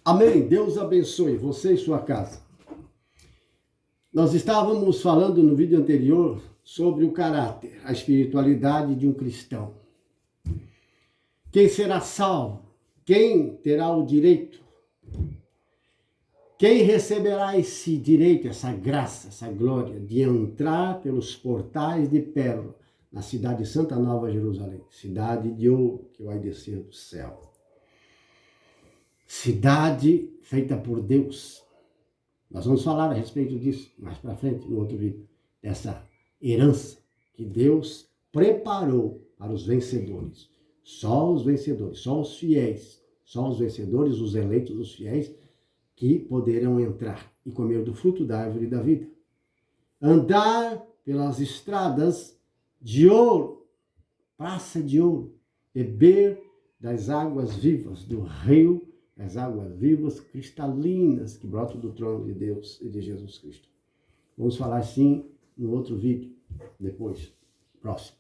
Amém. Deus abençoe você e sua casa. Nós estávamos falando no vídeo anterior sobre o caráter, a espiritualidade de um cristão. Quem será salvo? Quem terá o direito? Quem receberá esse direito, essa graça, essa glória de entrar pelos portais de pérola na cidade de Santa Nova Jerusalém, cidade de ouro que vai descer do céu. Cidade feita por Deus. Nós vamos falar a respeito disso mais para frente, no outro vídeo, dessa herança que Deus preparou para os vencedores. Só os vencedores, só os fiéis, só os vencedores, os eleitos, os fiéis, que poderão entrar e comer do fruto da árvore da vida. Andar pelas estradas de ouro, praça de ouro, beber das águas vivas do rio, as águas vivas cristalinas que brotam do trono de Deus e de Jesus Cristo. Vamos falar assim no outro vídeo, depois, próximo.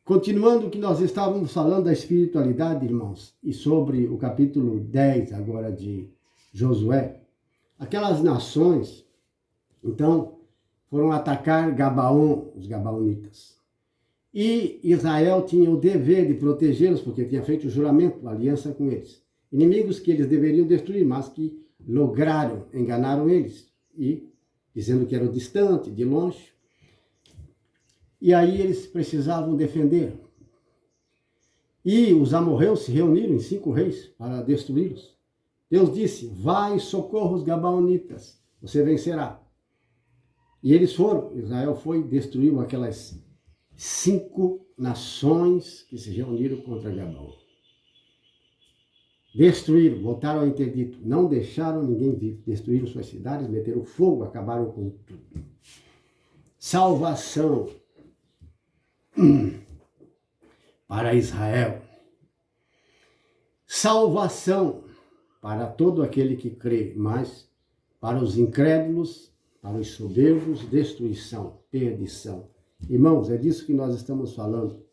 Continuando o que nós estávamos falando da espiritualidade, irmãos, e sobre o capítulo 10 agora de Josué, aquelas nações, então, foram atacar Gabaon, os gabaonitas. E Israel tinha o dever de protegê-los, porque tinha feito o juramento, a aliança com eles. Inimigos que eles deveriam destruir, mas que lograram, enganaram eles, e dizendo que eram distante, de longe. E aí eles precisavam defender. E os amorreus se reuniram em 5 reis para destruí-los. Deus disse, vai e socorra os gabaonitas, você vencerá. E eles foram, Israel foi e destruiu aquelas 5 nações que se reuniram contra Gabaon. Destruíram, voltaram ao interdito, não deixaram ninguém vivo, destruíram suas cidades, meteram fogo, acabaram com tudo. Salvação para Israel. Salvação para todo aquele que crê, mas para os incrédulos, para os soberbos, destruição, perdição. Irmãos, é disso que nós estamos falando,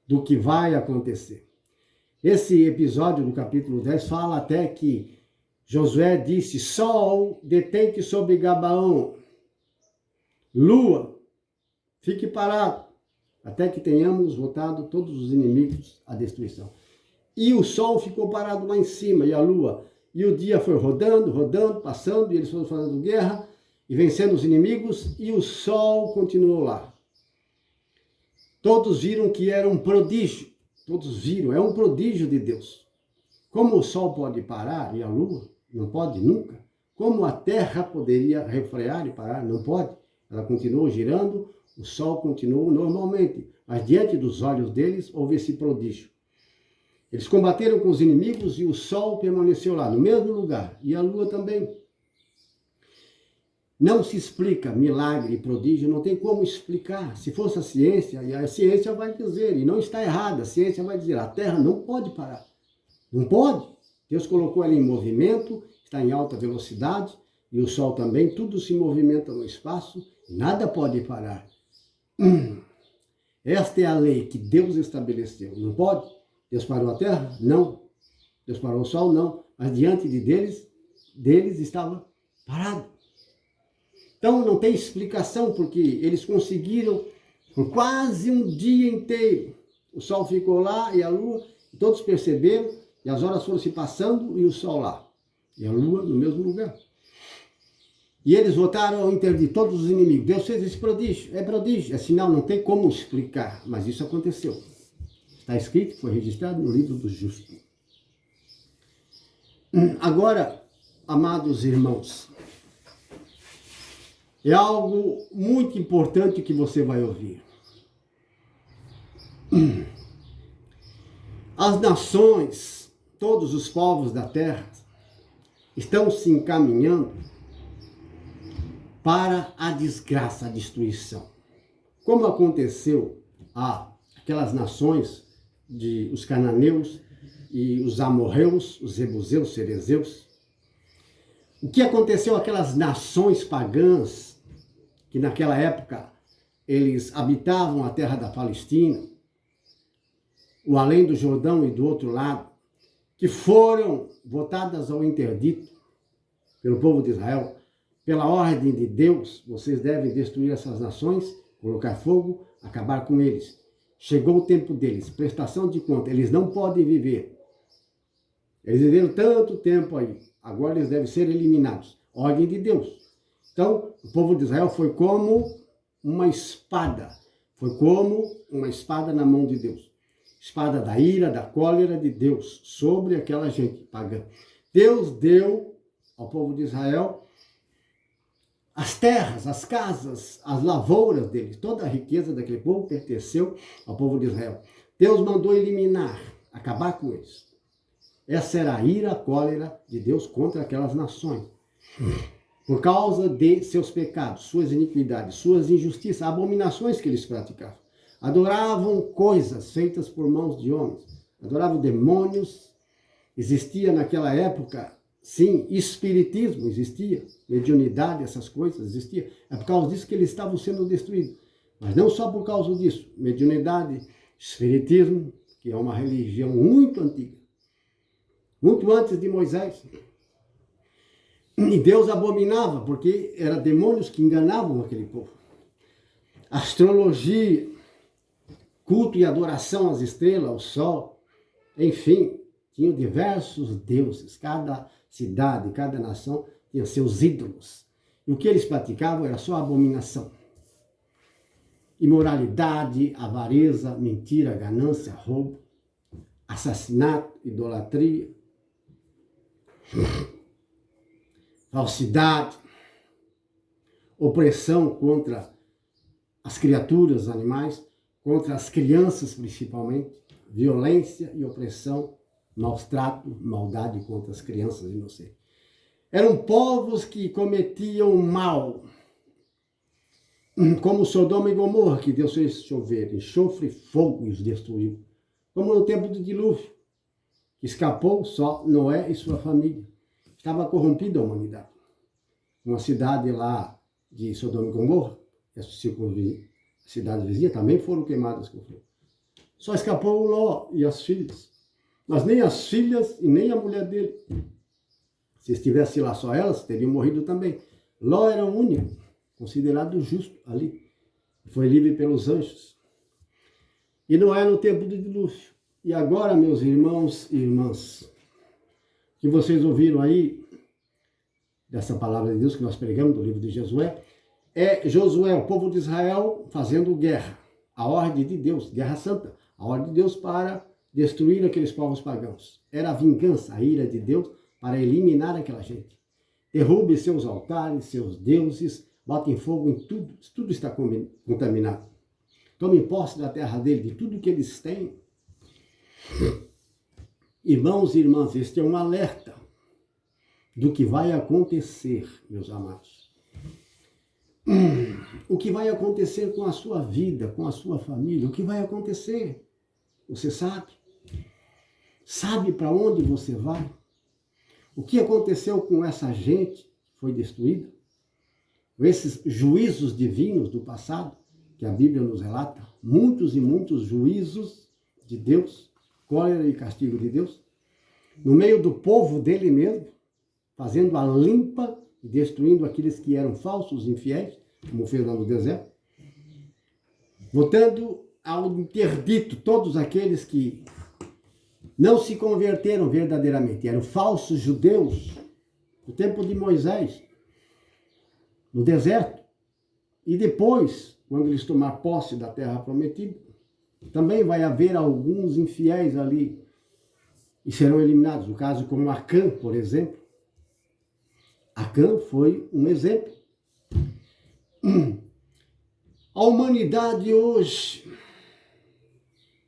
do que vai acontecer. Esse episódio do capítulo 10 fala até que Josué disse, sol, detente sobre Gabaon, lua, fique parado, até que tenhamos voltado todos os inimigos à destruição. E o sol ficou parado lá em cima, e a lua, e o dia foi rodando, passando, e eles foram fazendo guerra, e vencendo os inimigos, e o sol continuou lá. Todos viram que era um prodígio, todos viram, é um prodígio de Deus. Como o sol pode parar e a lua não pode nunca? Como a terra poderia refrear e parar? Não pode. Ela continuou girando, o sol continuou normalmente, mas diante dos olhos deles houve esse prodígio. Eles combateram com os inimigos e o sol permaneceu lá, no mesmo lugar, e a lua também. Não se explica milagre e prodígio, não tem como explicar. Se fosse a ciência, e a ciência vai dizer, e não está errada, a ciência vai dizer, a Terra não pode parar. Não pode. Deus colocou ela em movimento, está em alta velocidade, e o Sol também, tudo se movimenta no espaço, nada pode parar. Esta é a lei que Deus estabeleceu. Não pode? Deus parou a Terra? Não. Deus parou o Sol? Não. Mas diante deles estava parado. Então não tem explicação, porque eles conseguiram por quase um dia inteiro. O sol ficou lá e a lua, e todos perceberam, e as horas foram se passando e o sol lá. E a lua no mesmo lugar. E eles voltaram ao interdito, todos os inimigos. Deus fez esse prodígio, é sinal, não tem como explicar, mas isso aconteceu. Está escrito, foi registrado no livro dos justos. Agora, amados irmãos, é algo muito importante que você vai ouvir. As nações, todos os povos da terra, estão se encaminhando para a desgraça, a destruição. Como aconteceu aquelas nações, os cananeus e os amorreus, os jebuseus, os ferezeus. O que aconteceu àquelas nações pagãs, que naquela época eles habitavam a terra da Palestina, o além do Jordão e do outro lado, que foram votadas ao interdito pelo povo de Israel, pela ordem de Deus, vocês devem destruir essas nações, colocar fogo, acabar com eles. Chegou o tempo deles, prestação de conta, eles não podem viver. Eles viveram tanto tempo aí, agora eles devem ser eliminados. Ordem de Deus. Então, o povo de Israel foi como uma espada. Foi como uma espada na mão de Deus. Espada da ira, da cólera de Deus sobre aquela gente pagã. Deus deu ao povo de Israel as terras, as casas, as lavouras deles. Toda a riqueza daquele povo pertenceu ao povo de Israel. Deus mandou eliminar, acabar com eles. Essa era a ira, a cólera de Deus contra aquelas nações. Por causa de seus pecados, suas iniquidades, suas injustiças, abominações que eles praticavam. Adoravam coisas feitas por mãos de homens. Adoravam demônios. Existia naquela época, sim, espiritismo existia. Mediunidade, essas coisas existiam. É por causa disso que eles estavam sendo destruídos. Mas não só por causa disso. Mediunidade, espiritismo, que é uma religião muito antiga. Muito antes de Moisés. E Deus abominava, porque eram demônios que enganavam aquele povo. Astrologia, culto e adoração às estrelas, ao sol, enfim, tinham diversos deuses. Cada cidade, cada nação tinha seus ídolos. E o que eles praticavam era só abominação. Imoralidade, avareza, mentira, ganância, roubo, assassinato, idolatria, falsidade, opressão contra as criaturas, os animais, contra as crianças principalmente, violência e opressão, maus tratos, maldade contra as crianças inocentes. Eram povos que cometiam mal, como Sodoma e Gomorra, que Deus fez chover, enxofre e fogo e os destruiu. Como no tempo do dilúvio, que escapou só Noé e sua família. Estava corrompida a humanidade. Uma cidade lá de Sodoma e Gomorra, as cidades vizinhas também foram queimadas com fogo. Só escapou o Ló e as filhas. Mas nem as filhas e nem a mulher dele. Se estivesse lá só elas, teriam morrido também. Ló era o único, considerado justo ali. Foi livre pelos anjos. E não é no tempo do dilúvio. E agora, meus irmãos e irmãs, que vocês ouviram aí, dessa palavra de Deus que nós pregamos do livro de Josué, é Josué, o povo de Israel, fazendo guerra. A ordem de Deus, guerra santa. A ordem de Deus para destruir aqueles povos pagãos. Era a vingança, a ira de Deus para eliminar aquela gente. Derrube seus altares, seus deuses, botem fogo em tudo. Tudo está contaminado. Tome posse da terra dele, de tudo que eles têm. Irmãos e irmãs, este é um alerta do que vai acontecer, meus amados. O que vai acontecer com a sua vida, com a sua família, o que vai acontecer? Você sabe? Sabe para onde você vai? O que aconteceu com essa gente que foi destruída? Com esses juízos divinos do passado, que a Bíblia nos relata, muitos e muitos juízos de Deus, cólera e castigo de Deus, no meio do povo dele mesmo, fazendo a limpa e destruindo aqueles que eram falsos, infiéis, como fez lá no deserto, botando ao interdito todos aqueles que não se converteram verdadeiramente, eram falsos judeus, no tempo de Moisés, no deserto, e depois, quando eles tomar posse da terra prometida, também vai haver alguns infiéis ali e serão eliminados. No caso, como Acã, por exemplo. Acã foi um exemplo. A humanidade hoje,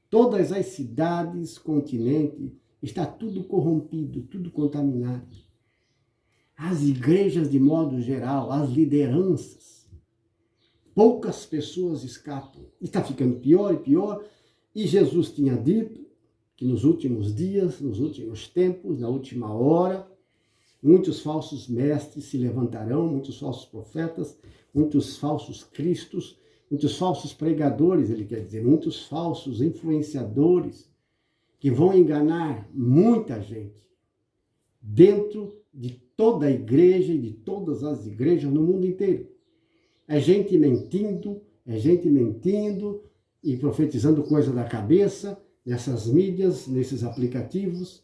todas as cidades, continentes, está tudo corrompido, tudo contaminado. As igrejas, de modo geral, as lideranças, poucas pessoas escapam. Está ficando pior e pior. E Jesus tinha dito que nos últimos dias, nos últimos tempos, na última hora, muitos falsos mestres se levantarão, muitos falsos profetas, muitos falsos cristos, muitos falsos pregadores, ele quer dizer, muitos falsos influenciadores, que vão enganar muita gente dentro de toda a igreja e de todas as igrejas no mundo inteiro. É gente mentindo e profetizando coisa da cabeça, nessas mídias, nesses aplicativos,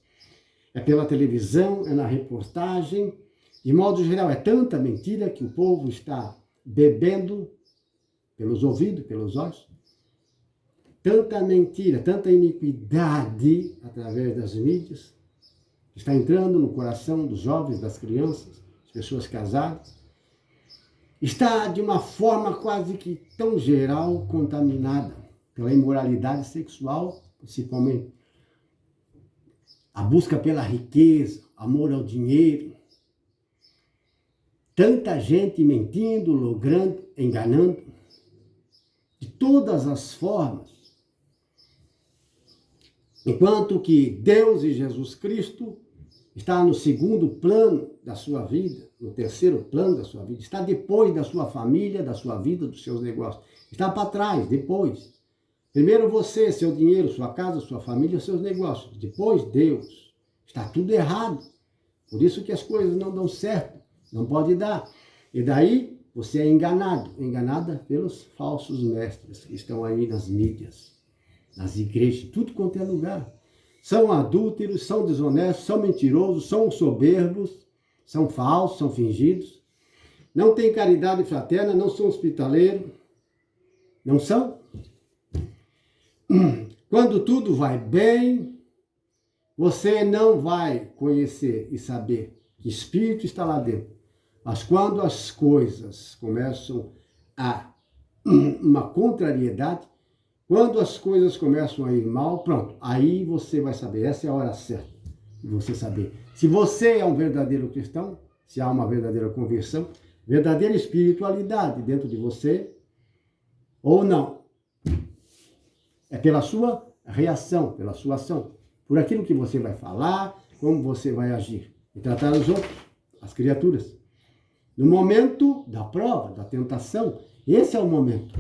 é pela televisão, é na reportagem. De modo geral, é tanta mentira que o povo está bebendo pelos ouvidos, pelos olhos. Tanta mentira, tanta iniquidade através das mídias, está entrando no coração dos jovens, das crianças, das pessoas casadas. Está de uma forma quase que tão geral, contaminada pela imoralidade sexual, principalmente. A busca pela riqueza, amor ao dinheiro. Tanta gente mentindo, logrando, enganando, de todas as formas. Enquanto que Deus e Jesus Cristo está no segundo plano da sua vida, no terceiro plano da sua vida, está depois da sua família, da sua vida, dos seus negócios. Está para trás, depois. Primeiro você, seu dinheiro, sua casa, sua família, seus negócios. Depois Deus. Está tudo errado. Por isso que as coisas não dão certo. Não pode dar. E daí você é enganado. Enganada pelos falsos mestres que estão aí nas mídias, nas igrejas, tudo quanto é lugar. São adúlteros, são desonestos, são mentirosos, são soberbos, são falsos, são fingidos. Não têm caridade fraterna, não são hospitaleiros. Não são? Quando tudo vai bem, você não vai conhecer e saber que espírito está lá dentro. Mas quando as coisas começam a uma contrariedade, quando as coisas começam a ir mal, pronto, aí você vai saber, essa é a hora certa de você saber. Se você é um verdadeiro cristão, se há uma verdadeira conversão, verdadeira espiritualidade dentro de você, ou não. É pela sua reação, pela sua ação, por aquilo que você vai falar, como você vai agir e tratar os outros, as criaturas. No momento da prova, da tentação, esse é o momento.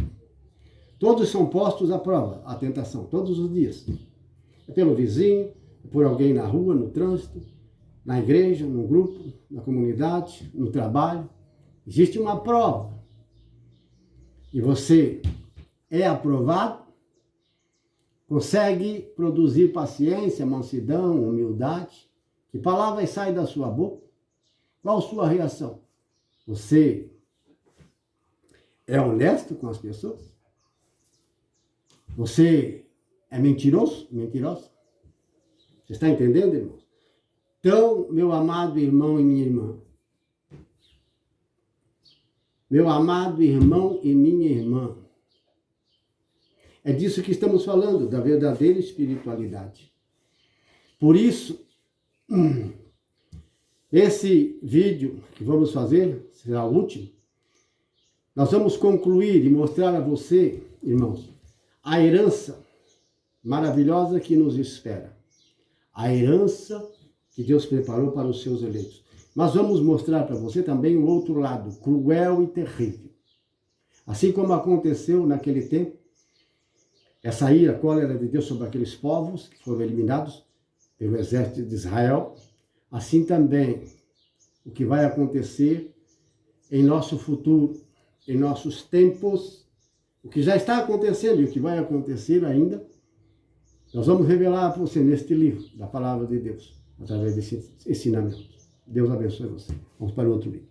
Todos são postos à prova, à tentação, todos os dias. É pelo vizinho, é por alguém na rua, no trânsito, na igreja, no grupo, na comunidade, no trabalho. Existe uma prova. E você é aprovado, consegue produzir paciência, mansidão, humildade. Que palavras saem da sua boca? Qual a sua reação? Você é honesto com as pessoas? Você é mentiroso? Mentirosa? Você está entendendo, irmãos? Então, meu amado irmão e minha irmã, meu amado irmão e minha irmã, é disso que estamos falando, da verdadeira espiritualidade. Por isso, esse vídeo que vamos fazer, será o último, nós vamos concluir e mostrar a você, irmãos, a herança maravilhosa que nos espera. A herança que Deus preparou para os seus eleitos. Mas vamos mostrar para você também o outro lado, cruel e terrível. Assim como aconteceu naquele tempo, essa ira, a cólera de Deus sobre aqueles povos que foram eliminados pelo exército de Israel, assim também o que vai acontecer em nosso futuro, em nossos tempos, o que já está acontecendo e o que vai acontecer ainda, nós vamos revelar para você neste livro da Palavra de Deus, através desse ensinamento. Deus abençoe você. Vamos para o outro vídeo.